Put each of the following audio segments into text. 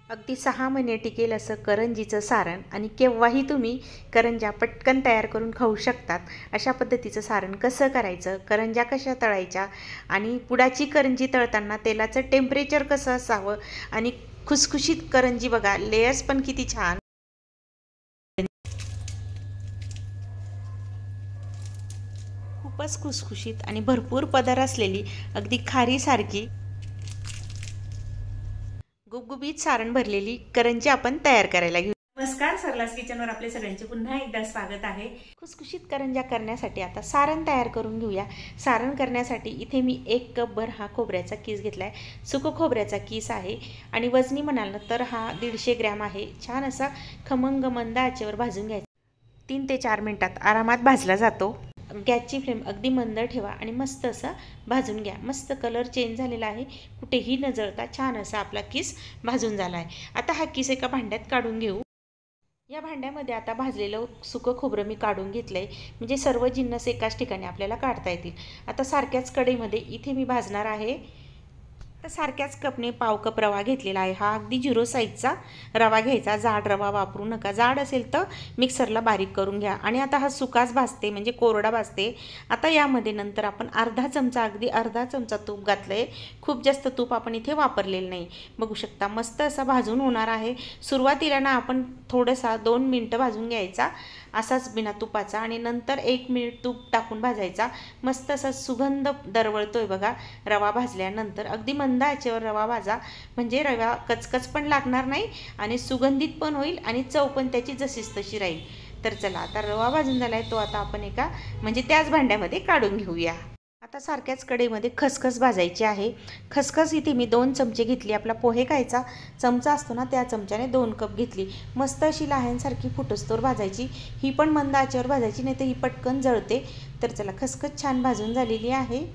अगदी 6 महिने टिकेल असं करंजीचं सारण आणि केव्हाही तुम्ही करंज्या पटकन तयार करून खाऊ शकतात. अशा पद्धतीचं सारण कसं करायचं, करंज्या कशा तळायच्या आणि पुडाची करंजी तळताना तेलाचं टेम्परेचर कसं असावं आणि खुसखुशीत करंजी बघा, लेयर्स पण किती छान. खूपच खुसखुशीत आणि भरपूर पदार्थ असलेली अगदी खारीसारखी गुबगुबीत सारण भरलेली करंजी आपण तयार करायला घेऊ. नमस्कार, सरलास किचनवर आपले सगळ्यांचे पुन्हा एकदा स्वागत आहे. खुसखुशीत करंज्या करण्यासाठी आता सारण तयार करून घेऊया. सारण करण्यासाठी इथे मी 1 कपभर हा खोबऱ्याचा किस घेतला आहे. सुकं खोबऱ्याचा किस आहे आणि वजनी म्हणाल ना तर हा 150 ग्रॅम आहे. छान असा खमंग मंद आचेवर भाजून घ्यायचा. 3 ते 4 मिनिटात आरामात भाजला जातो. गॅसची फ्लेम अगदी मंद ठेवा आणि मस्त असं भाजून घ्या. मस्त कलर चेंज झालेला आहे, कुठेही न जळता छान असा आपला किस भाजून झाला आहे. आता हा किस एका भांड्यात काढून घेऊ. या भांड्यामध्ये आता भाजलेलं सुकं खोबरं मी काढून घेतलं आहे, म्हणजे सर्व जिन्नस एकाच ठिकाणी आपल्याला काढता येतील. आता सारख्याच कढईमध्ये इथे मी भाजणार आहे. तर सारख्याच कपने पाव कप रवा घेतलेला आहे. हा अगदी 0 साईजचा रवा घ्यायचा. जाड रवा वापरू नका, जाड असेल तर मिक्सरला बारीक करून घ्या. आणि आता हा सुकाच भाजते म्हणजे कोरडा भाजते. आता यामध्ये नंतर आपण अर्धा चमचा, अगदी अर्धा चमचा तूप घातलं आहे. खूप जास्त तूप आपण इथे वापरलेलं नाही. बघू शकता मस्त असा भाजून होणार आहे. सुरुवातीला ना आपण थोडासा 2 मिनटं भाजून घ्यायचा असाच बिना तुपाचा आणि नंतर 1 मिनिट तूप टाकून भाजायचा. मस्त असा सुगंध दरवळतोय बघा रवा भाजल्यानंतर. अगदी मंद आचेवर रवा भाजा, म्हणजे रवा कचकच पण लागणार नाही आणि सुगंधित पण होईल आणि चव पण त्याची जशीच तशी राहील. तर चला, आता रवा भाजून झाला आहे तो आता आपण एका म्हणजे त्याच भांड्यामध्ये काढून घेऊया. आता सारख्याच कढईमध्ये खसखस भाजायची आहे. खसखस इथे मी 2 चमचे घेतली. आपला पोहे खायचा चमचा असतो ना त्या चमच्याने 2 कप घेतली. मस्त अशी लहानसारखी फुटस्तोर भाजायची. ही पण मंद आचेवर भाजायची, नाही तर ही पटकन जळते. तर चला, खसखस छान भाजून झालेली आहे.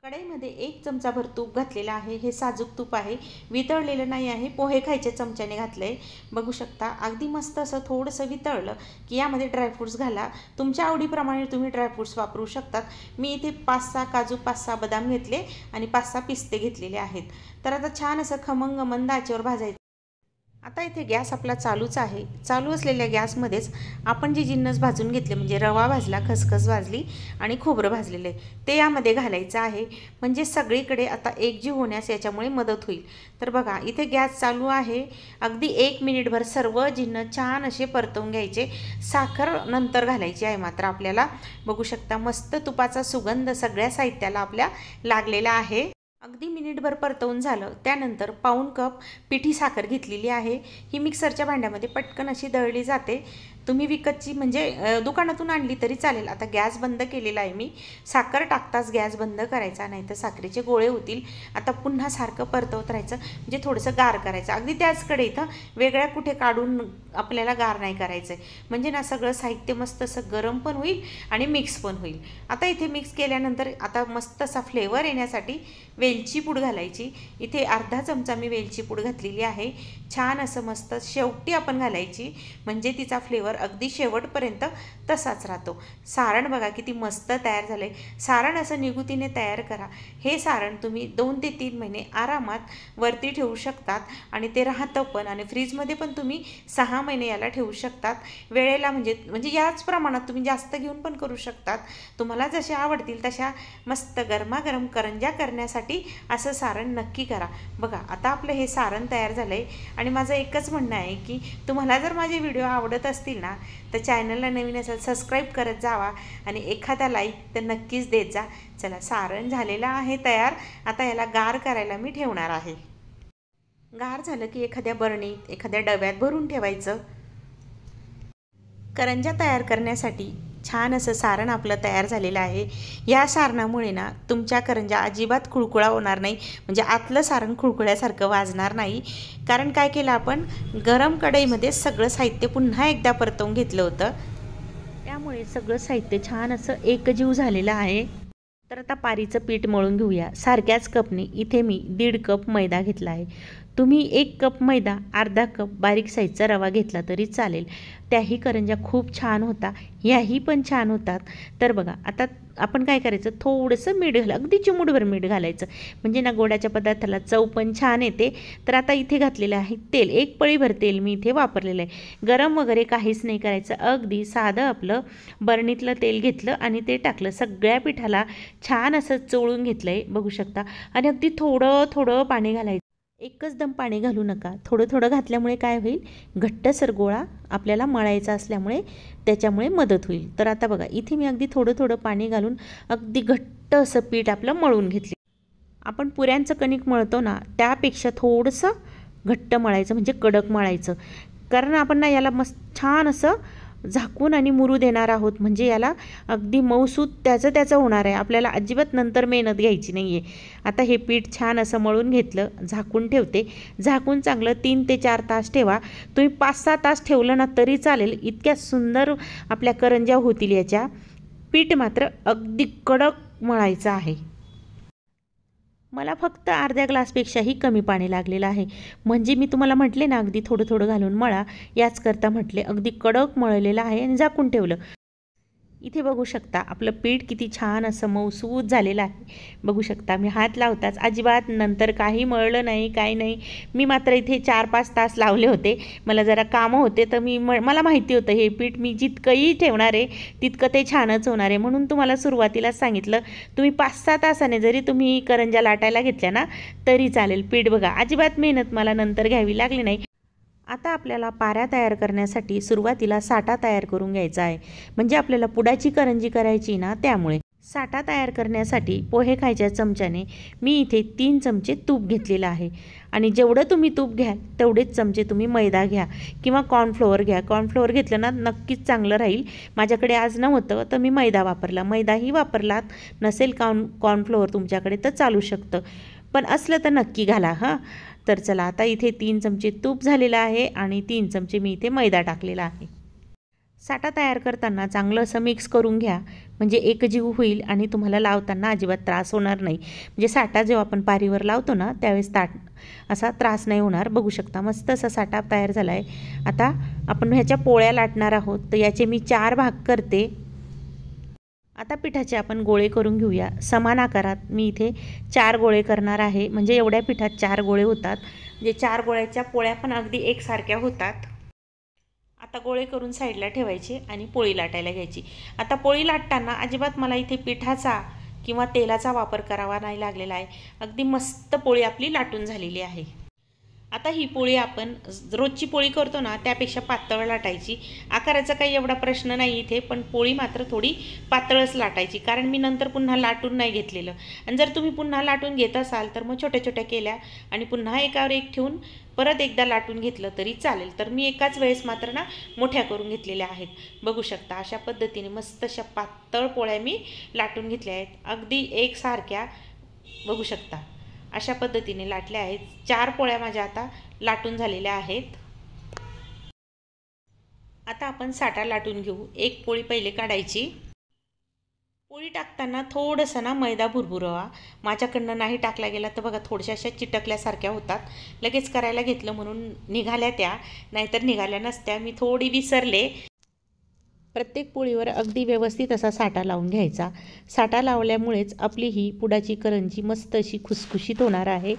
कढईमध्ये 1 चमचाभर तूप घातलेलं आहे. हे साजूक तूप आहे, वितळलेलं नाही आहे. पोहे खायच्या चमच्याने घातलं आहे. बघू शकता अगदी मस्त असं थोडंसं वितळलं की यामध्ये ड्रायफ्रूट्स घाला. तुमच्या आवडीप्रमाणे तुम्ही ड्रायफ्रूट्स वापरू शकतात. मी इथे 5-6 काजू, 5-6 बदाम घेतले आणि 5-6 पिस्ते घेतलेले आहेत. तर आता छान असं खमंग मंद आचेवर भाजायचं. आता इथे गॅस आपला चालूच आहे. चालू असलेल्या गॅसमध्येच आपण जे जिन्नस भाजून घेतले म्हणजे रवा भाजला, खसखस भाजली आणि खोबरं भाजलेलं आहे ते यामध्ये घालायचं आहे. म्हणजे सगळीकडे आता एकजीव होण्यास याच्यामुळे मदत होईल. तर बघा इथे गॅस चालू आहे. अगदी 1 मिनिटभर सर्व जिन्नस छान असे परतवून घ्यायचे. साखर नंतर घालायची आहे मात्र आपल्याला. बघू शकता मस्त तुपाचा सुगंध सगळ्या साहित्याला आपल्या लागलेला आहे. अगदी मिनिटभर परतवून झालं. त्यानंतर पाऊण कप पिठी साखर घेतलेली आहे. ही मिक्सरच्या भांड्यामध्ये पटकन अशी दळली जाते. तुम्ही विकतची म्हणजे दुकानातून आणली तरी चालेल. आता गॅस बंद केलेला आहे मी. साखर टाकताच गॅस बंद करायचा, नाही तर साखरेचे गोळे होतील. आता पुन्हा सारखं परतवत राहायचं, म्हणजे थोडंसं गार करायचं. अगदी त्याचकडे इथं वेगळ्या कुठे काढून आपल्याला गार नाही करायचं आहे. म्हणजे ना सगळं साहित्य मस्त असं गरम पण होईल आणि मिक्स पण होईल. आता इथे मिक्स केल्यानंतर आता मस्त असा फ्लेवर येण्यासाठी वेलची पूड घालायची. इथे अर्धा चमचा मी वेलची पूड घातलेली आहे. छान असं मस्त शेवटी आपण घालायची, म्हणजे तिचा फ्लेवर अगदी शेवटपर्यंत तसाच राहतो. सारण बघा किती मस्त तयार झालं आहे. सारण असं निगुतीने तयार करा. हे सारण तुम्ही 2 ते 3 महिने आरामात वरती ठेवू शकतात आणि ते राहतं पण. आणि फ्रीजमध्ये पण तुम्ही 6 महिने याला ठेवू शकतात. वेळेला म्हणजे याच प्रमाणात तुम्ही जास्त घेऊन पण करू शकतात. तुम्हाला जशा आवडतील तशा मस्त गरमागरम करंज्या करण्यासाठी असं सारण नक्की करा. बघा आता आपलं हे सारण तयार झालं आहे. आणि माझं एकच म्हणणं आहे की तुम्हाला जर माझे व्हिडिओ आवडत असतील ना तर चॅनलला नवीन असेल सबस्क्राईब करत जावा आणि एखादा लाईक तर नक्कीच देत जा. चला, सारण झालेलं आहे तयार. आता याला गार करायला मी ठेवणार आहे. गार झालं की एखाद्या बरणीत, एखाद्या डब्यात भरून ठेवायचं. करंज्या तयार करण्यासाठी छान असं सारण आपलं तयार झालेलं आहे. या सारणामुळे ना तुमच्या करंज्या अजिबात खुळखुळा होणार नाही, म्हणजे आतलं सारण खुळखुळ्यासारखं वाजणार नाही. कारण काय केलं आपण, गरम कढईमध्ये सगळं साहित्य पुन्हा एकदा परतवून घेतलं होतं. त्यामुळे सगळं साहित्य छान असं एकजीव झालेलं आहे. तर आता पारीचं पीठ मळून घेऊया. सारख्याच कपने इथे मी 1.5 कप मैदा घेतला आहे. तुम्ही 1 कप मैदा, अर्धा कप बारीक साईजचा रवा घेतला तरी चालेल. त्याही करंज्या खूप छान होता. ह्याही पण छान होतात. तर बघा आता आपण काय करायचं, थोडंसं मीठ अगदी चिमूटभर मीठ घालायचं, म्हणजे ना गोडाच्या पदार्थाला चव पण छान येते. तर आता इथे घातलेलं आहे तेल, 1 पळीभर तेल मी इथे वापरलेलं आहे. गरम वगैरे काहीच नाही करायचं, अगदी साधं आपलं बरणीतलं तेल घेतलं आणि ते टाकलं. सगळ्या पिठाला छान असं चोळून घेतलं आहे बघू शकता. आणि अगदी थोडं थोडं पाणी घालायचं, एकच दम पाणी घालू नका. थोडं थोडं घातल्यामुळे काय होईल, घट्टसर गोळा आपल्याला मळायचा असल्यामुळे त्याच्यामुळे मदत होईल. तर आता बघा इथे मी अगदी थोडं थोडं पाणी घालून अगदी घट्ट असं पीठ आपलं मळून घेतले. आपण पुऱ्यांचं कणिक मळतो ना, त्यापेक्षा थोडंसं घट्ट मळायचं, म्हणजे कडक मळायचं. कारण आपण ना याला मस्त छान असं झाकून आणि मुरू देणार आहोत, म्हणजे याला अगदी मऊसूत त्याचं होणार आहे. आपल्याला अजिबात नंतर मेहनत घ्यायची नाही आहे. आता हे पीठ छान असं मळून घेतलं, झाकून ठेवते. झाकून चांगलं 3 ते 4 तास ठेवा. तुम्ही 5-6 तास ठेवलं ना तरी चालेल, इतक्या सुंदर आपल्या करंज्या होतील याच्या. पीठ मात्र अगदी कडक मळायचं आहे. मला फक्त अर्ध्या ग्लासपेक्षाही कमी पाणी लागलेलं आहे, म्हणजे मी तुम्हाला म्हटले ना अगदी थोडं थोडं घालून मळा, याचकरता म्हटले. अगदी कडक मळलेलं आहे आणि झाकून ठेवलं. इथे बघू शकता आपलं पीठ किती छान असं मऊसूत झालेलं आहे. बघू शकता मी हात लावताच अजिबात नंतर काही मळलं नाही, काही नाही. मी मात्र इथे 4-5 तास लावले होते. मला जरा कामं होते, तर मला माहिती होतं हे पीठ मी जितकंही ठेवणार आहे तितकं ते छानच होणार आहे. म्हणून तुम्हाला सुरुवातीलाच सांगितलं, तुम्ही 5-6 तासाने जरी तुम्ही करंज्या लाटायला घेतल्या ना तरी चालेल. पीठ बघा अजिबात मेहनत मला नंतर घ्यावी लागली नाही. आता आपल्याला पाऱ्या तयार करण्यासाठी सुरुवातीला साठा तयार करून घ्यायचा आहे, म्हणजे आपल्याला पुडाची करंजी करायची ना, त्यामुळे साठा तयार करण्यासाठी पोहे खायच्या चमच्याने मी इथे 3 चमचे तूप घेतलेलं आहे. आणि जेवढं तुम्ही तूप घ्याल तेवढेच चमचे तुम्ही मैदा घ्या किंवा कॉर्नफ्लोअर घ्या. कॉर्नफ्लोअर घेतलं ना नक्कीच चांगलं राहील. माझ्याकडे आज नव्हतं तर मी मैदा वापरला. मैदाही वापरलात, नसेल कॉर्नफ्लोअर तुमच्याकडे तर चालू शकतं, पण असलं तर नक्की घाला हां. तर चला आता इथे 3 चमचे तूप झालेलं आहे आणि 3 चमचे मी इथे मैदा टाकलेला आहे. साठा तयार करताना चांगलं असं मिक्स करून घ्या, म्हणजे एकजीव होईल आणि तुम्हाला लावताना अजिबात त्रास होणार नाही. म्हणजे साठा जेव्हा आपण पारीवर लावतो ना त्यावेळेस असा त्रास नाही होणार. बघू शकता मस्त असा साठा तयार झाला आहे. आता आपण ह्याच्या पोळ्या लाटणार आहोत, तर याचे मी 4 भाग करते. आता पिठाचे आपण गोळे करून घेऊया. समान आकारात मी इथे 4 गोळे करणार आहे, म्हणजे एवढ्या पिठात 4 गोळे होतात, म्हणजे 4 गोळ्याच्या पोळ्या पण अगदी एकसारख्या होतात. आता गोळे करून साईडला ठेवायचे आणि पोळी लाटायला घ्यायची. आता पोळी लाटताना अजिबात मला इथे पिठाचा किंवा तेलाचा वापर करावा नाही लागलेला आहे. अगदी मस्त पोळी आपली लाटून झालेली आहे. आता ही पोळी आपण रोजची पोळी करतो ना त्यापेक्षा पातळ लाटायची. आकाराचा काही एवढा प्रश्न नाही इथे, पण पोळी मात्र थोडी पातळच लाटायची, कारण मी नंतर पुन्हा लाटून नाही घेतलेलं. आणि जर तुम्ही पुन्हा लाटून घेत असाल तर मग छोट्या छोट्या केल्या आणि पुन्हा एकावर एक ठेवून परत एकदा लाटून घेतलं तरी चालेल. तर मी एकाच वेळेस मात्र ना मोठ्या करून घेतलेल्या आहेत. बघू शकता अशा पद्धतीने मस्त अशा पातळ पोळ्या मी लाटून घेतल्या आहेत, अगदी एकसारख्या. बघू शकता अशा पद्धतीने लाटल्या आहेत. 4 पोळ्या माझ्या आता लाटून झालेल्या आहेत. आता आपण साठा लाटून घेऊ. एक पोळी पहिले काढायची. पोळी टाकताना थोडंसं ना मैदा भुरभुरवा. माझ्याकडनं नाही टाकला गेला तर बघा थोड्याशा अशा चिटकल्यासारख्या होतात. लगेच करायला घेतलं म्हणून निघाल्या त्या, नाहीतर निघाल्या नसत्या. मी थोडी विसरले. प्रत्येक पोळीवर अगदी व्यवस्थित असा साठा लावून घ्यायचा. साठा लावल्यामुळेच आपली ही पुडाची करंजी मस्त अशी खुसखुशीत होणार आहे.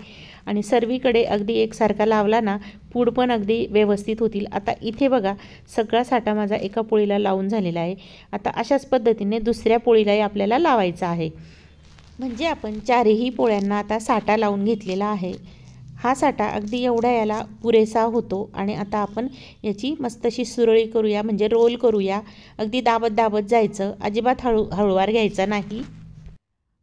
आणि सर्वीकडे अगदी एकसारखा लावला ना पूड पण अगदी व्यवस्थित होतील. आता इथे बघा सगळा साठा माझा एका पोळीला लावून झालेला आहे. आता अशाच पद्धतीने दुसऱ्या पोळीलाही आपल्याला लावायचा आहे, म्हणजे आपण 4ही पोळ्यांना आता साठा लावून घेतलेला आहे. हा साठा अगदी एवढा याला पुरेसा होतो. आणि आता आपण याची मस्त अशी सुरळी करूया, म्हणजे रोल करूया. अगदी दाबत दाबत जायचं, अजिबात हळूवार घ्यायचा नाही.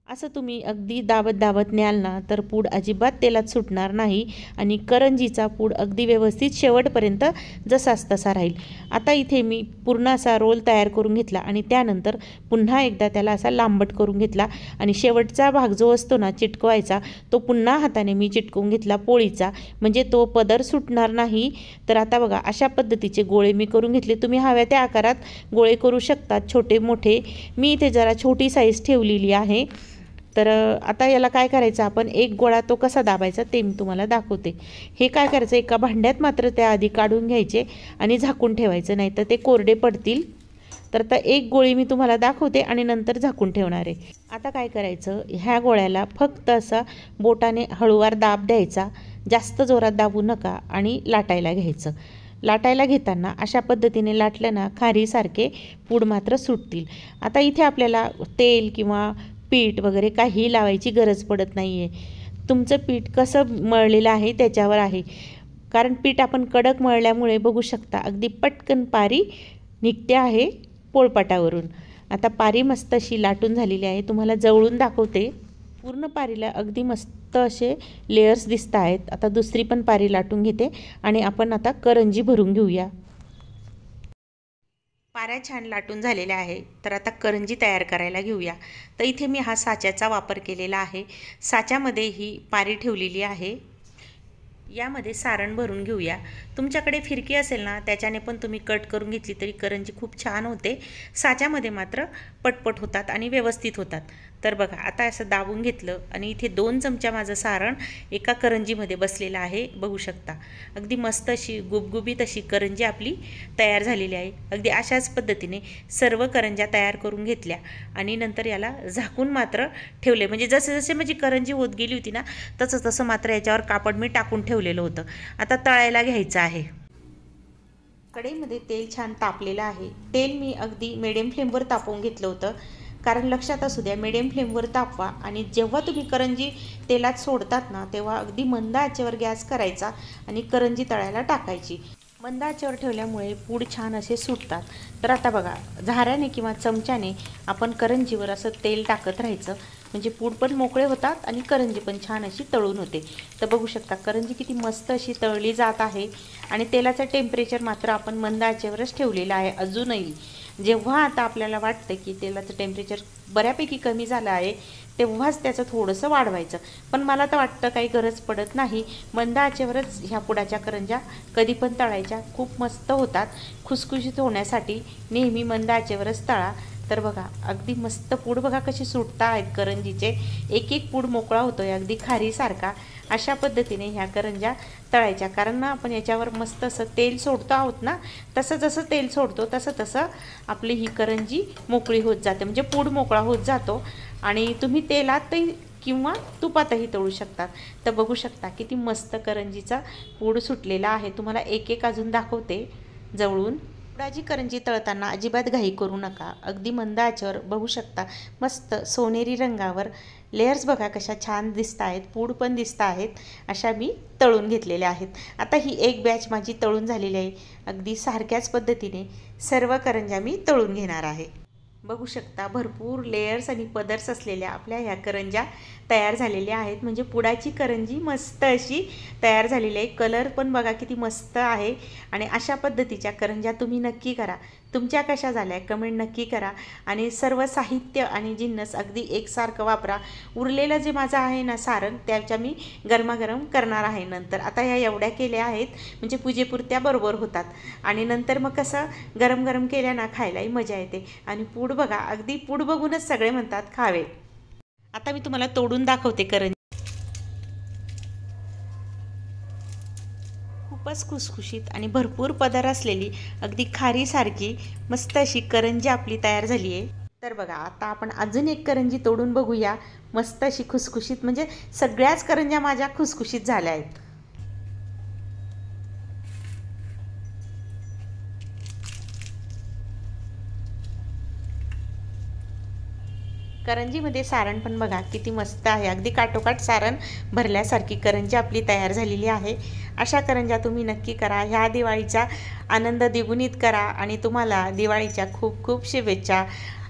असं तुम्ही अगदी दाबत दाबत न्याल ना तर पूड अजिबात तेलात सुटणार नाही आणि करंजीचा पूड अगदी व्यवस्थित शेवटपर्यंत जसाच तसा राहील. आता इथे मी पूर्ण असा रोल तयार करून घेतला आणि त्यानंतर पुन्हा एकदा त्याला असा लांबट करून घेतला आणि शेवटचा भाग जो असतो ना चिटकवायचा तो पुन्हा हाताने मी चिटकवून घेतला पोळीचा, म्हणजे तो पदर सुटणार नाही. तर आता बघा अशा पद्धतीचे गोळे मी करून घेतले. तुम्ही हव्या त्या आकारात गोळे करू शकतात, छोटे मोठे. मी इथे जरा छोटी साईज ठेवलेली आहे. तर आता याला काय करायचं, आपण एक गोळा तो कसा दाबायचा ते मी तुम्हाला दाखवते. हे काय करायचं, एका भांड्यात मात्र त्याआधी काढून घ्यायचे आणि झाकून ठेवायचं, नाही तर ते कोरडे पडतील. तर आता एक गोळी मी तुम्हाला दाखवते आणि नंतर झाकून ठेवणार आहे. आता काय करायचं, ह्या गोळ्याला फक्त असा बोटाने हळूवार दाब द्यायचा, जास्त जोरात दाबू नका आणि लाटायला घ्यायचं. लाटायला घेताना अशा पद्धतीने लाटलं ना, खारीसारखे पूड मात्र सुटतील. आता इथे आपल्याला तेल किंवा पीठ वगैरे काही लावायची गरज पडत नाही आहे. तुमचं पीठ कसं मळलेलं आहे त्याच्यावर आहे. कारण पीठ आपण कडक मळल्यामुळे बघू शकता अगदी पटकन पारी निघते आहे पोळपाटावरून. आता पारी मस्त अशी लाटून झालेली आहे. तुम्हाला जवळून दाखवते. पूर्ण पारीला अगदी मस्त असे लेयर्स दिसत आहेत. आता दुसरी पण पारी लाटून घेते आणि आपण आता करंजी भरून घेऊया. पाऱ्या छान लाटून झालेल्या आहे. तर आता करंजी तयार करायला घेऊया. तर इथे मी हा साच्याचा वापर केलेला आहे. साच्यामध्ये ही पारी ठेवलेली आहे. यामध्ये सारण भरून घेऊया. तुमच्याकडे फिरकी असेल ना, त्याच्याने पण तुम्ही कट करून घेतली तरी करंजी खूप छान होते. साच्यामध्ये मात्र पटपट होतात आणि व्यवस्थित होतात. तर बघा, आता असं दाबून घेतलं आणि इथे 2 चमचा माझं सारण एका करंजीमध्ये बसलेलं आहे. बघू शकता अगदी मस्त अशी गुबगुबीत अशी करंजी आपली तयार झालेली आहे. अगदी अशाच पद्धतीने सर्व करंज्या तयार करून घेतल्या आणि नंतर याला झाकून मात्र ठेवले. म्हणजे जसे जसे माझी करंजी होत गेली होती ना, तसं तसं मात्र याच्यावर कापड मी टाकून ठेवलेलं होतं. आता तळायला घ्यायचं आहे. कढईमध्ये तेल छान तापलेलं आहे. तेल मी अगदी मिडियम फ्लेमवर तापवून घेतलं होतं. कारण लक्षात असू द्या, मिडियम फ्लेमवर तापवा आणि जेव्हा तुम्ही करंजी तेलात सोडतात ना, तेव्हा अगदी मंद आचेवर गॅस करायचा आणि करंजी तळायला टाकायची. मंद आचेवर ठेवल्यामुळे पूड छान असे सुटतात. तर आता बघा, झाऱ्याने किंवा चमच्याने आपण करंजीवर असं तेल टाकत राहायचं. म्हणजे पूड पण मोकळे होतात आणि करंजी पण छान अशी तळून होते. तर बघू शकता करंजी किती मस्त अशी तळली जात आहे आणि तेलाचं टेम्परेचर मात्र आपण मंद आचेवरच ठेवलेलं आहे अजूनही. जेव्हा आता आपल्याला वाटतं की तेलाचं टेम्परेचर बऱ्यापैकी कमी झालं आहे, तेव्हाच त्याचं थोडंसं वाढवायचं. पण मला तर वाटतं काही गरज पडत नाही. मंद आचेवरच ह्या पुडाच्या करंज्या कधी पण तळायच्या, खूप मस्त होतात. खुसखुशीत होण्यासाठी नेहमी मंद आचेवरच तळा. तर बघा, अगदी मस्त पूड बघा कशी सुटता आहेत करंजीचे. एक एक पूड मोकळा होतो आहे अगदी खारीसारखा. अशा पद्धतीने ह्या करंज्या तळायच्या. कारण ना आपण याच्यावर मस्त असं तेल सोडतो आहोत ना, तसं जसं तेल सोडतो तसं तसं आपली ही करंजी मोकळी होत जाते. म्हणजे पूड मोकळा होत जातो आणि तुम्ही तेलातही किंवा तुपातही तळू शकतात. तर बघू शकता किती मस्त करंजीचा पूड सुटलेला आहे. तुम्हाला एक एक अजून दाखवते जवळून. पुडाची करंजी तळताना अजिबात घाई करू नका. अगदी मंद आचेवर बघू शकता मस्त सोनेरी रंगावर लेयर्स बघा कशा छान दिसत आहेत. पूड पण दिसत आहेत. अशा मी तळून घेतलेल्या आहेत. आता ही एक बॅच माझी तळून झालेली आहे. अगदी सारख्याच पद्धतीने सर्व करंज्या मी तळून घेणार आहे. बघू शकता भरपूर लेयर्स आणि पदर्स असलेल्या आपल्या ह्या करंज्या तयार झालेल्या आहेत. म्हणजे पुडाची करंजी मस्त अशी तयार झालेली आहे. कलर पण बघा किती मस्त आहे. आणि अशा पद्धतीच्या करंज्या तुम्ही नक्की करा. तुमच्या कशा झाल्या कमेंट नक्की करा. आणि सर्व साहित्य आणि जिन्नस अगदी एकसारखं वापरा. उरलेलं जे माझं आहे ना सारण, त्याच्या मी गरमागरम करणार आहे नंतर. आता ह्या एवढ्या केल्या आहेत म्हणजे पूजेपुरत्या बरोबर होतात. आणि नंतर मग कसं गरम गरम केल्या ना खायलाही मजा येते. आणि पूड बघा, अगदी पूड बघूनच सगळे म्हणतात खावे. आता मी तुम्हाला तोडून दाखवते करंजी. खूपच खुसखुशीत आणि भरपूर पदर असलेली अगदी खारीसारखी मस्त अशी करंजी आपली तयार झाली आहे. तर बघा, आता आपण अजून एक करंजी तोडून बघूया. मस्त अशी खुसखुशीत, म्हणजे सगळ्याच करंज्या माझ्या खुसखुशीत झाल्या आहेत. करंजीमध्ये सारण पण बघा किती मस्त आहे. अगदी काठोकाठ सारण भरल्यासारखी करंजी आपली तयार झालेली आहे. अशा करंज्या तुम्ही नक्की करा. ह्या दिवाळीचा आनंद द्विगुणित करा आणि तुम्हाला दिवाळीच्या खूप खूप शुभेच्छा.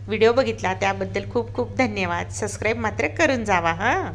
व्हिडिओ बघितला त्याबद्दल खूप खूप धन्यवाद. सबस्क्राईब मात्र करून जावा हां.